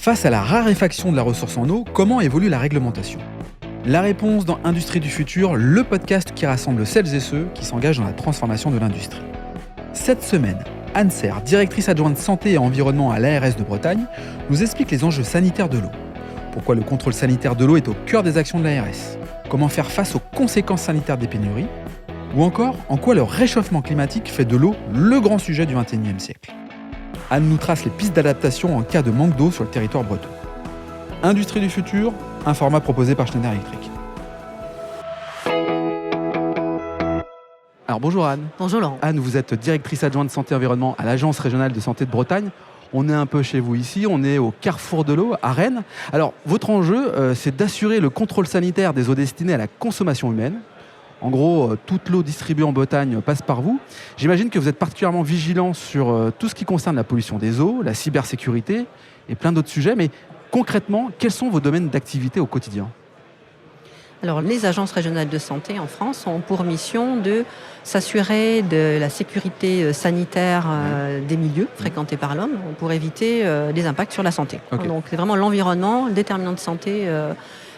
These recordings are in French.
Face à la raréfaction de la ressource en eau, comment évolue la réglementation ? La réponse dans Industrie du futur, le podcast qui rassemble celles et ceux qui s'engagent dans la transformation de l'industrie. Cette semaine, Anne Serre, directrice adjointe santé et environnement à l'ARS de Bretagne, nous explique les enjeux sanitaires de l'eau. Pourquoi le contrôle sanitaire de l'eau est au cœur des actions de l'ARS ? Comment faire face aux conséquences sanitaires des pénuries ? Ou encore, en quoi le réchauffement climatique fait de l'eau le grand sujet du XXIe siècle ? Anne nous trace les pistes d'adaptation en cas de manque d'eau sur le territoire breton. Industrie du futur, un format proposé par Schneider Electric. Alors bonjour Anne. Bonjour Laurent. Anne, vous êtes directrice adjointe santé et environnement à l'Agence régionale de santé de Bretagne. On est un peu chez vous ici, on est au carrefour de l'eau, à Rennes. Alors, votre enjeu, c'est d'assurer le contrôle sanitaire des eaux destinées à la consommation humaine. En gros, toute l'eau distribuée en Bretagne passe par vous. J'imagine que vous êtes particulièrement vigilant sur tout ce qui concerne la pollution des eaux, la cybersécurité et plein d'autres sujets. Mais concrètement, quels sont vos domaines d'activité au quotidien ? Alors, les agences régionales de santé en France ont pour mission de s'assurer de la sécurité sanitaire des milieux fréquentés par l'homme pour éviter des impacts sur la santé. Okay. Donc, c'est vraiment l'environnement, le déterminant de santé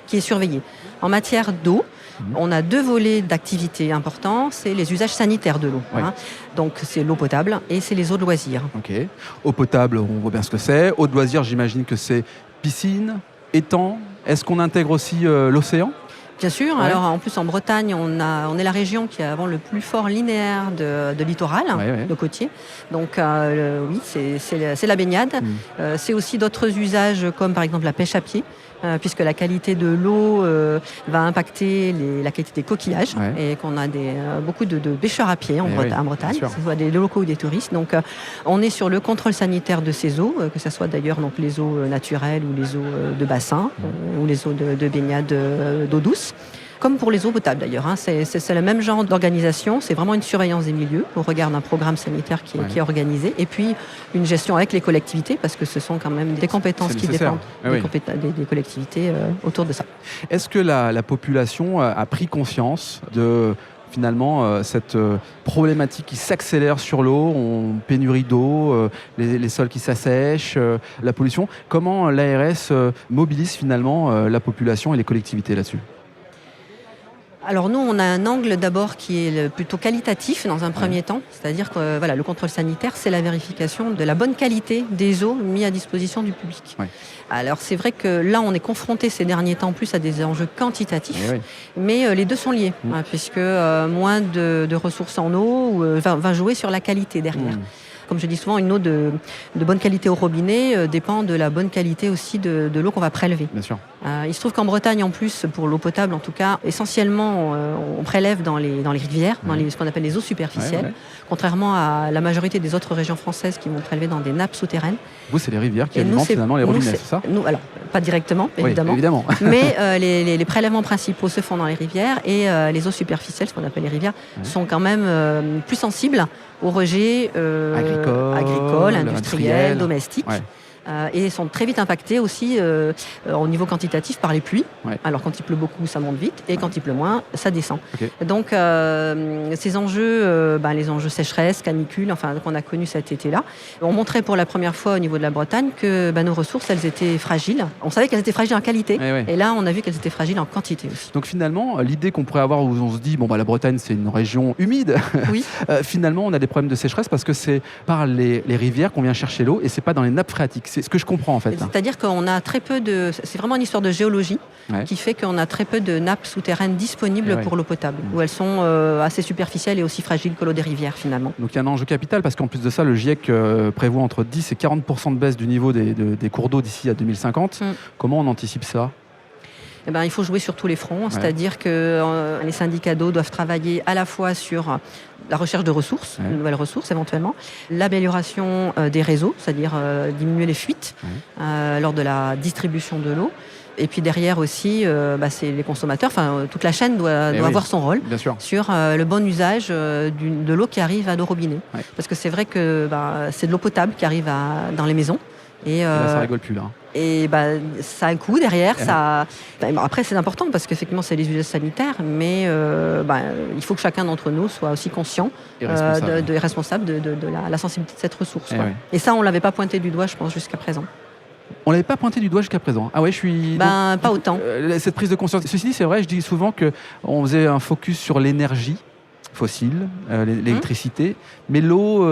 qui est surveillé. En matière d'eau, on a deux volets d'activité importants, c'est les usages sanitaires de l'eau. Ouais. Donc c'est l'eau potable et c'est les eaux de loisirs. Ok. Eau potable, on voit bien ce que c'est. Eau de loisirs, j'imagine que c'est piscine, étang. Est-ce qu'on intègre aussi l'océan ? Bien sûr. Ouais. Alors en plus en Bretagne, on est la région qui a avant le plus fort linéaire de littoral, de côtier. Donc oui, c'est la baignade. C'est aussi d'autres usages comme par exemple la pêche à pied. Puisque la qualité de l'eau va impacter la qualité des coquillages et qu'on a beaucoup de pêcheurs à pied en Bretagne, que ce soit des locaux ou des touristes. Donc on est sur le contrôle sanitaire de ces eaux, que ce soit d'ailleurs donc, les eaux naturelles ou les eaux de bassin ou les eaux de baignade d'eau douce. Comme pour les eaux potables d'ailleurs, c'est le même genre d'organisation, c'est vraiment une surveillance des milieux au regard d'un programme sanitaire qui est organisé et puis une gestion avec les collectivités parce que ce sont quand même des compétences qui dépendent des collectivités autour de ça. Est-ce que la population a pris conscience de finalement cette problématique qui s'accélère sur l'eau, on pénurie d'eau, les sols qui s'assèchent, la pollution. Comment l'ARS mobilise finalement la population et les collectivités là-dessus ? Alors nous, on a un angle d'abord qui est plutôt qualitatif dans un premier temps, c'est-à-dire que le contrôle sanitaire, c'est la vérification de la bonne qualité des eaux mises à disposition du public. Ouais. Alors c'est vrai que là, on est confronté ces derniers temps plus à des enjeux quantitatifs, mais les deux sont liés, puisque moins de ressources en eau va jouer sur la qualité derrière. Comme je dis souvent, une eau de bonne qualité au robinet dépend de la bonne qualité aussi de l'eau qu'on va prélever. Bien sûr. Il se trouve qu'en Bretagne, en plus, pour l'eau potable, en tout cas, essentiellement, on prélève dans les rivières, dans ce qu'on appelle les eaux superficielles, contrairement à la majorité des autres régions françaises qui vont prélever dans des nappes souterraines. Vous, c'est les rivières qui alimentent finalement les robinets, c'est ça ? Nous, alors, pas directement, évidemment. Mais les prélèvements principaux se font dans les rivières et les eaux superficielles, ce qu'on appelle les rivières, sont quand même plus sensibles aux rejets agricoles, industriels, domestiques. Et sont très vite impactés aussi au niveau quantitatif par les pluies. Alors quand il pleut beaucoup, ça monte vite, et quand il pleut moins, ça descend. Donc ces enjeux, les enjeux sécheresse, canicule, qu'on a connus cet été-là, ont montré pour la première fois au niveau de la Bretagne que nos ressources, elles étaient fragiles. On savait qu'elles étaient fragiles en qualité, et là on a vu qu'elles étaient fragiles en quantité aussi. Donc finalement, l'idée qu'on pourrait avoir où on se dit, la Bretagne c'est une région humide, finalement on a des problèmes de sécheresse parce que c'est par les rivières qu'on vient chercher l'eau et c'est pas dans les nappes phréatiques. C'est ce que je comprends en fait. C'est-à-dire qu'on a très peu de... C'est vraiment une histoire de géologie qui fait qu'on a très peu de nappes souterraines disponibles pour l'eau potable, où elles sont assez superficielles et aussi fragiles que l'eau des rivières finalement. Donc il y a un enjeu capital parce qu'en plus de ça, le GIEC prévoit entre 10 et 40% de baisse du niveau des cours d'eau d'ici à 2050. Comment on anticipe ça ? Il faut jouer sur tous les fronts, c'est-à-dire que les syndicats d'eau doivent travailler à la fois sur la recherche de ressources, de nouvelles ressources éventuellement, l'amélioration des réseaux, c'est-à-dire diminuer les fuites lors de la distribution de l'eau. Et puis derrière aussi, c'est les consommateurs, toute la chaîne doit avoir son rôle sur le bon usage de l'eau qui arrive à nos robinets. Parce que c'est vrai que c'est de l'eau potable qui arrive dans les maisons. Et là, ça rigole plus là. Et ça a un coût derrière. Après, c'est important parce qu'effectivement, c'est les usages sanitaires, mais il faut que chacun d'entre nous soit aussi conscient et responsable de la sensibilité de cette ressource. Et ça, on ne l'avait pas pointé du doigt, je pense, jusqu'à présent. On l'avait pas pointé du doigt jusqu'à présent. Ah ouais, je suis... Pas autant. Cette prise de conscience. Ceci dit, c'est vrai, je dis souvent qu'on faisait un focus sur l'énergie fossile, l'électricité, mais l'eau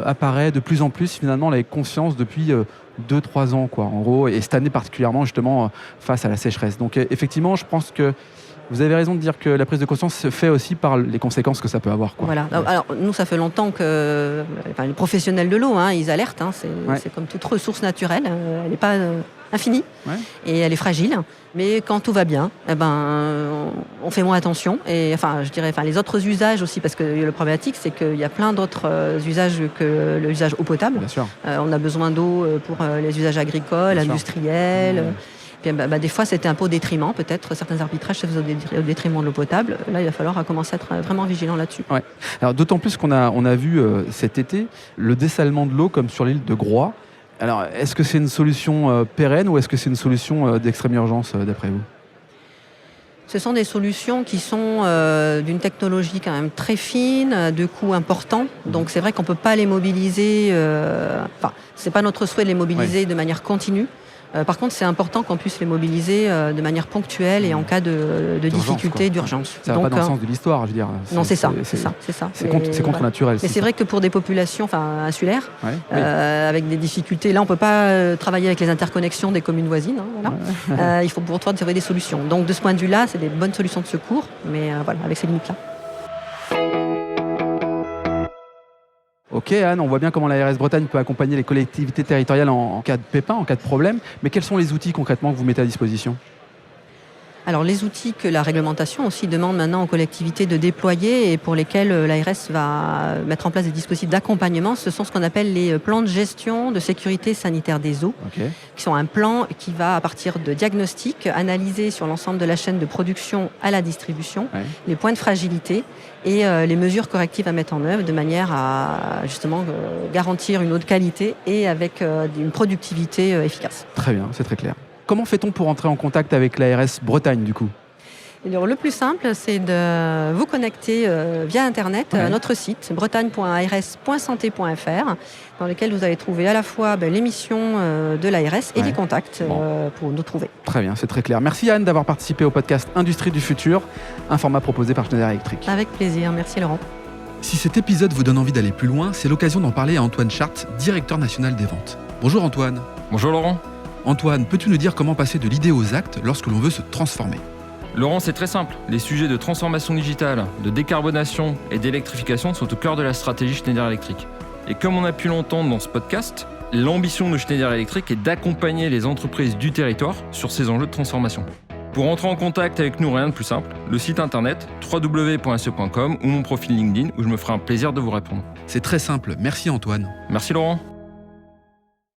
apparaît de plus en plus, finalement, on avait conscience depuis 2-3 ans, quoi, en gros, et cette année particulièrement, justement, face à la sécheresse. Donc effectivement, je pense que vous avez raison de dire que la prise de conscience se fait aussi par les conséquences que ça peut avoir, quoi. Voilà. Alors, nous, ça fait longtemps que les professionnels de l'eau, ils alertent. C'est comme toute ressource naturelle. Elle n'est pas infinie et elle est fragile. Mais quand tout va bien, on fait moins attention. Et je dirais, les autres usages aussi, parce que le problématique, c'est qu'il y a plein d'autres usages que l'usage eau potable. Bien sûr. On a besoin d'eau pour les usages agricoles, industriels. Puis, des fois, c'était un peu au détriment, peut-être. Certains arbitrages se faisaient au détriment de l'eau potable. Là, il va falloir commencer à être vraiment vigilant là-dessus. Ouais. Alors, d'autant plus qu'on a vu cet été le dessalement de l'eau comme sur l'île de Groix. Alors, est-ce que c'est une solution pérenne ou est-ce que c'est une solution d'extrême urgence, d'après vous ? Ce sont des solutions qui sont d'une technologie quand même très fine, de coûts importants. Donc, c'est vrai qu'on ne peut pas les mobiliser... ce n'est pas notre souhait de les mobiliser de manière continue. Par contre, c'est important qu'on puisse les mobiliser de manière ponctuelle et en cas de difficulté, d'urgence. Ça va pas dans le sens de l'histoire, je veux dire. Non, c'est ça. C'est contre-naturel. Mais c'est vrai que pour des populations insulaires, avec des difficultés, là, on ne peut pas travailler avec les interconnexions des communes voisines. Il faut pour toi trouver des solutions. Donc, de ce point de vue-là, c'est des bonnes solutions de secours, mais avec ces limites-là. Ok Anne, on voit bien comment l'ARS Bretagne peut accompagner les collectivités territoriales en cas de pépin, en cas de problème. Mais quels sont les outils concrètement que vous mettez à disposition ? Alors les outils que la réglementation aussi demande maintenant aux collectivités de déployer et pour lesquels l'ARS va mettre en place des dispositifs d'accompagnement, ce sont ce qu'on appelle les plans de gestion de sécurité sanitaire des eaux, qui sont un plan qui va à partir de diagnostics analyser sur l'ensemble de la chaîne de production à la distribution les points de fragilité et les mesures correctives à mettre en œuvre de manière à justement garantir une eau de qualité et avec une productivité efficace. Très bien, c'est très clair. Comment fait-on pour entrer en contact avec l'ARS Bretagne, du coup ? Alors, le plus simple, c'est de vous connecter via Internet à notre site bretagne.ars.santé.fr dans lequel vous allez trouver à la fois l'émission de l'ARS et les contacts pour nous trouver. Très bien, c'est très clair. Merci Anne d'avoir participé au podcast Industrie du futur, un format proposé par Schneider Electric. Avec plaisir, merci Laurent. Si cet épisode vous donne envie d'aller plus loin, c'est l'occasion d'en parler à Antoine Chart, directeur national des ventes. Bonjour Antoine. Bonjour Laurent. Antoine, peux-tu nous dire comment passer de l'idée aux actes lorsque l'on veut se transformer ? Laurent, c'est très simple. Les sujets de transformation digitale, de décarbonation et d'électrification sont au cœur de la stratégie Schneider Electric. Et comme on a pu l'entendre dans ce podcast, l'ambition de Schneider Electric est d'accompagner les entreprises du territoire sur ces enjeux de transformation. Pour entrer en contact avec nous, rien de plus simple, le site internet www.se.com ou mon profil LinkedIn où je me ferai un plaisir de vous répondre. C'est très simple. Merci Antoine. Merci Laurent.